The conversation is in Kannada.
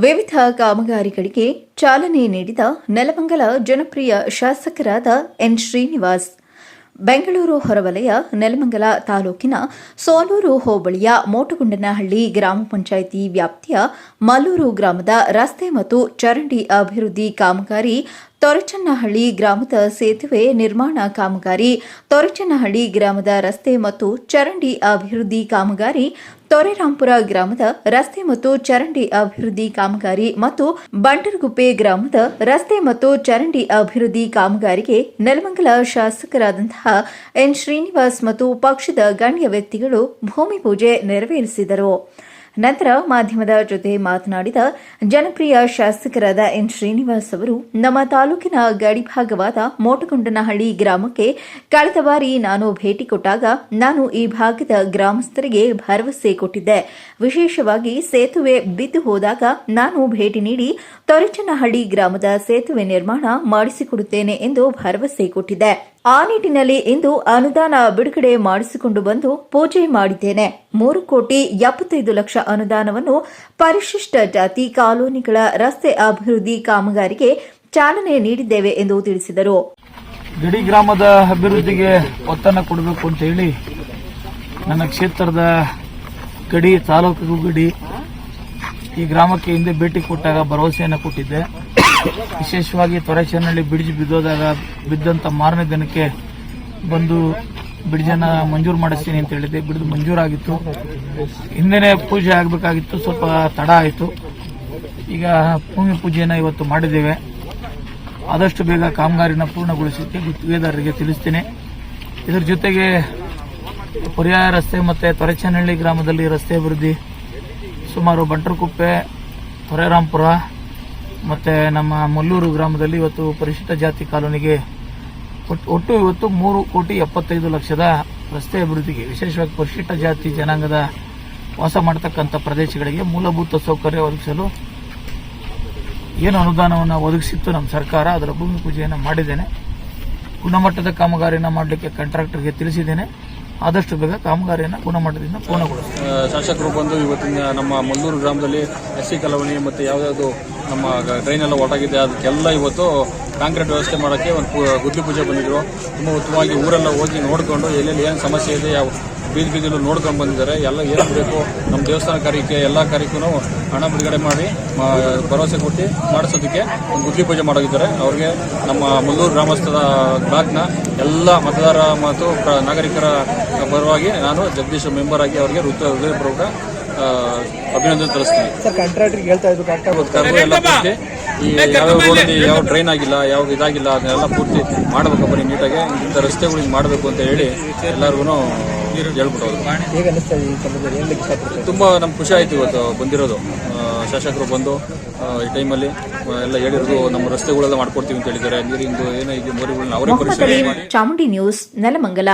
ವಿವಿಧ ಕಾಮಗಾರಿಗಳಿಗೆ ಚಾಲನೆ ನೀಡಿದ ನೆಲಮಂಗಲ ಜನಪ್ರಿಯ ಶಾಸಕರಾದ ಎನ್ ಶ್ರೀನಿವಾಸ್. ಬೆಂಗಳೂರು ಹೊರವಲಯ ನೆಲಮಂಗಲ ತಾಲೂಕಿನ ಸೋಲೂರು ಹೋಬಳಿಯ ಮೋಟಗುಂಡನಹಳ್ಳಿ ಗ್ರಾಮ ಪಂಚಾಯಿತಿ ವ್ಯಾಪ್ತಿಯ ಮಲ್ಲೂರು ಗ್ರಾಮದ ರಸ್ತೆ ಮತ್ತು ಚರಂಡಿ ಅಭಿವೃದ್ಧಿ ಕಾಮಗಾರಿ, ತೊರಚನ್ನಹಳ್ಳಿ ಗ್ರಾಮದ ಸೇತುವೆ ನಿರ್ಮಾಣ ಕಾಮಗಾರಿ, ತೊರಚನ್ನಹಳ್ಳಿ ಗ್ರಾಮದ ರಸ್ತೆ ಮತ್ತು ಚರಂಡಿ ಅಭಿವೃದ್ಧಿ ಕಾಮಗಾರಿ, ತೊರೆರಾಂಪುರ ಗ್ರಾಮದ ರಸ್ತೆ ಮತ್ತು ಚರಂಡಿ ಅಭಿವೃದ್ಧಿ ಕಾಮಗಾರಿ ಮತ್ತು ಬಂಡರಗುಪ್ಪೆ ಗ್ರಾಮದ ರಸ್ತೆ ಮತ್ತು ಚರಂಡಿ ಅಭಿವೃದ್ಧಿ ಕಾಮಗಾರಿಗೆ ನೆಲಮಂಗಲ ಶಾಸಕರಾದಂತಹ ಎನ್ ಶ್ರೀನಿವಾಸ್ ಮತ್ತು ಪಕ್ಷದ ಗಣ್ಯ ವ್ಯಕ್ತಿಗಳು ಭೂಮಿ ಪೂಜೆ ನೆರವೇರಿಸಿದರು. ನಂತರ ಮಾಧ್ಯಮದ ಜೊತೆ ಮಾತನಾಡಿದ ಜನಪ್ರಿಯ ಶಾಸಕರಾದ ಎನ್ ಶ್ರೀನಿವಾಸ್ ಅವರು, ನಮ್ಮ ತಾಲೂಕಿನ ಗಡಿಭಾಗವಾದ ಮೋಟಗುಂಡನಹಳ್ಳಿ ಗ್ರಾಮಕ್ಕೆ ಕಳೆದ ಬಾರಿ ನಾನು ಭೇಟಿ ಕೊಟ್ಟಾಗ ನಾನು ಈ ಭಾಗದ ಗ್ರಾಮಸ್ಥರಿಗೆ ಭರವಸೆ ಕೊಟ್ಟಿದ್ದೆ. ವಿಶೇಷವಾಗಿ ಸೇತುವೆ ಬಿದ್ದು ಹೋದಾಗ ನಾನು ಭೇಟಿ ನೀಡಿ ತೊರಚನ್ನಹಳ್ಳಿ ಗ್ರಾಮದ ಸೇತುವೆ ನಿರ್ಮಾಣ ಮಾಡಿಸಿಕೊಡುತ್ತೇನೆ ಎಂದು ಭರವಸೆ ಕೊಟ್ಟಿದ್ದೆ. ಆ ನಿಟ್ಟಿನಲ್ಲಿ ಇಂದು ಅನುದಾನ ಬಿಡುಗಡೆ ಮಾಡಿಸಿಕೊಂಡು ಬಂದು ಪೂಜೆ ಮಾಡಿದ್ದೇನೆ. 3,75,00,000 ಅನುದಾನವನ್ನು ಪರಿಶಿಷ್ಟ ಜಾತಿ ಕಾಲೋನಿಗಳ ರಸ್ತೆ ಅಭಿವೃದ್ಧಿ ಕಾಮಗಾರಿಗೆ ಚಾಲನೆ ನೀಡಿದ್ದೇವೆ ಎಂದು ತಿಳಿಸಿದರು. ಗಡಿ ಗ್ರಾಮದ ಅಭಿವೃದ್ಧಿಗೆ ಒತ್ತನ್ನು ಕೊಡಬೇಕು ಅಂತ ಹೇಳಿ ನನ್ನ ಕ್ಷೇತ್ರದ ಗಡಿ ತಾಲೂಕು ಗಡಿ ಈ ಗ್ರಾಮಕ್ಕೆ ಹಿಂದೆ ಭೇಟಿ ಕೊಟ್ಟಾಗ ಭರವಸೆಯನ್ನು ಕೊಟ್ಟಿದ್ದೆ. ವಿಶೇಷವಾಗಿ ತೊರಚನ್ನಹಳ್ಳಿ ಬ್ರಿಡ್ಜ್ ಬಿದ್ದಂತ ಮಾರನೇ ದಿನಕ್ಕೆ ಬಂದು ಬ್ರಿಡ್ಜನ್ನು ಮಂಜೂರು ಮಾಡಿಸ್ತೀನಿ ಅಂತ ಹೇಳಿದ್ದೆ. ಬ್ರಿಡ್ಜ್ ಮಂಜೂರಾಗಿತ್ತು, ಹಿಂದೆನೇ ಪೂಜೆ ಆಗಬೇಕಾಗಿತ್ತು, ಸ್ವಲ್ಪ ತಡ ಆಯಿತು. ಈಗ ಭೂಮಿ ಪೂಜೆಯನ್ನು ಇವತ್ತು ಮಾಡಿದ್ದೇವೆ. ಆದಷ್ಟು ಬೇಗ ಕಾಮಗಾರಿನ ಪೂರ್ಣಗೊಳಿಸಲಿಕ್ಕೆ ಗುತ್ತಿಗೆದಾರರಿಗೆ ತಿಳಿಸ್ತೀನಿ. ಇದರ ಜೊತೆಗೆ ಪರ್ಯಾಯ ರಸ್ತೆ ಮತ್ತು ತೊರಚನ್ನಹಳ್ಳಿ ಗ್ರಾಮದಲ್ಲಿ ರಸ್ತೆ ಅಭಿವೃದ್ಧಿ ಸುಮಾರು ಬಂಟರಕುಪ್ಪೆ, ತೊರೆರಾಂಪುರ ಮತ್ತು ನಮ್ಮ ಮಲ್ಲೂರು ಗ್ರಾಮದಲ್ಲಿ ಇವತ್ತು ಪರಿಶಿಷ್ಟ ಜಾತಿ ಕಾಲೋನಿಗೆ ಒಟ್ಟು ಇವತ್ತು 3,75,00,000 ರಸ್ತೆ ಅಭಿವೃದ್ಧಿಗೆ, ವಿಶೇಷವಾಗಿ ಪರಿಶಿಷ್ಟ ಜಾತಿ ಜನಾಂಗದ ವಾಸ ಮಾಡತಕ್ಕಂಥ ಪ್ರದೇಶಗಳಿಗೆ ಮೂಲಭೂತ ಸೌಕರ್ಯ ಒದಗಿಸಲು ಏನು ಅನುದಾನವನ್ನು ಒದಗಿಸಿತ್ತು ನಮ್ಮ ಸರ್ಕಾರ, ಅದರ ಭೂಮಿ ಪೂಜೆಯನ್ನು ಮಾಡಿದ್ದೇನೆ. ಗುಣಮಟ್ಟದ ಕಾಮಗಾರಿಯನ್ನು ಮಾಡಲಿಕ್ಕೆ ಕಾಂಟ್ರಾಕ್ಟರ್ಗೆ ತಿಳಿಸಿದ್ದೇನೆ. ಆದಷ್ಟು ಬೇಗ ಕಾಮಗಾರಿಯನ್ನು ಗುಣಮಟ್ಟದಿಂದ ಪೂರ್ಣಗೊಳಿಸುತ್ತೇವೆ. ಶಾಸಕರು ಬಂದು ಇವತ್ತಿನ ನಮ್ಮ ಮಲ್ಲೂರು ಗ್ರಾಮದಲ್ಲಿ ಎಸ್ಸಿ ಕಾಲೋನಿ ಮತ್ತು ಯಾವುದಾದ್ರು ನಮ್ಮ ಡ್ರೈನ್ ಎಲ್ಲ ಒಟ್ಟಾಗಿದೆ ಅದಕ್ಕೆಲ್ಲ ಇವತ್ತು ಕಾಂಕ್ರೀಟ್ ವ್ಯವಸ್ಥೆ ಮಾಡೋಕ್ಕೆ ಒಂದು ಗುದ್ಲಿ ಪೂಜೆ ಬಂದಿದ್ರು. ತುಂಬ ಉತ್ತಮವಾಗಿ ಊರೆಲ್ಲ ಹೋಗಿ ನೋಡಿಕೊಂಡು ಎಲ್ಲೆಲ್ಲಿ ಏನು ಸಮಸ್ಯೆ ಇದೆ, ಯಾವ ಬೀದಿಲು ನೋಡ್ಕೊಂಡು ಬಂದಿದ್ದಾರೆ. ಎಲ್ಲ ಏನು ಬೇಕು ನಮ್ಮ ದೇವಸ್ಥಾನ ಕಾರ್ಯಕ್ಕೆ ಎಲ್ಲ ಕಾರ್ಯಕ್ಕೂ ಹಣ ಬಿಡುಗಡೆ ಮಾಡಿ ಭರವಸೆ ಕೊಟ್ಟು ಮಾಡಿಸೋದಕ್ಕೆ ಒಂದು ಗುದ್ಲಿ ಪೂಜೆ ಮಾಡೋಗಿದ್ದಾರೆ. ಅವ್ರಿಗೆ ನಮ್ಮ ಮಲ್ಲೂರು ಗ್ರಾಮಸ್ಥರ ಬ್ಲಾಕ್ನ ಎಲ್ಲ ಮತದಾರ ಮತ್ತು ನಾಗರಿಕರ ಪರವಾಗಿ ನಾನು ಜಗದೀಶ್ ಮೆಂಬರ್ ಆಗಿ ಅವರಿಗೆ ಹೃದಯಪೂರ್ವಕ ಅಭಿನಂದನೆ ತಿಳಿಸ್ತೀನಿ. ಎಲ್ಲ ಪೂರ್ತಿ ಈ ಯಾವ ರೋಡಲ್ಲಿ ಯಾವ ಟ್ರೈನ್ ಆಗಿಲ್ಲ, ಯಾವ ಇದಾಗಿಲ್ಲ, ಅದನ್ನೆಲ್ಲ ಪೂರ್ತಿ ಮಾಡಬೇಕು. ಬರೀ ನೀಟಾಗಿ ಇಂಥ ರಸ್ತೆಗಳಿಗೆ ಮಾಡಬೇಕು ಅಂತ ಹೇಳಿ ಎಲ್ಲರಿಗೂ ಹೇಳ್ಬಿಟ್ಟೋದು. ತುಂಬ ನಮ್ಗೆ ಖುಷಿ ಆಯಿತು ಇವತ್ತು ಬಂದಿರೋದು. ಶಾಸಕರು ಬಂದು ಈ ಟೈಮಲ್ಲಿ ಎಲ್ಲ ಹೇಳಿರೋದು ನಮ್ಮ ರಸ್ತೆಗಳೆಲ್ಲ ಮಾಡ್ಕೊಡ್ತೀವಿ ಅಂತ ಹೇಳಿದ್ದಾರೆ. ನೀರಿಂದು ಏನೋ ಇದೆ ಮೋರಿಗಳನ್ನ ಅವರೇ ಪರಿಶೀಲನೆ ಮಾಡಿ. ಚಾಮುಂಡಿ ನ್ಯೂಸ್, ನೆಲಮಂಗಲ.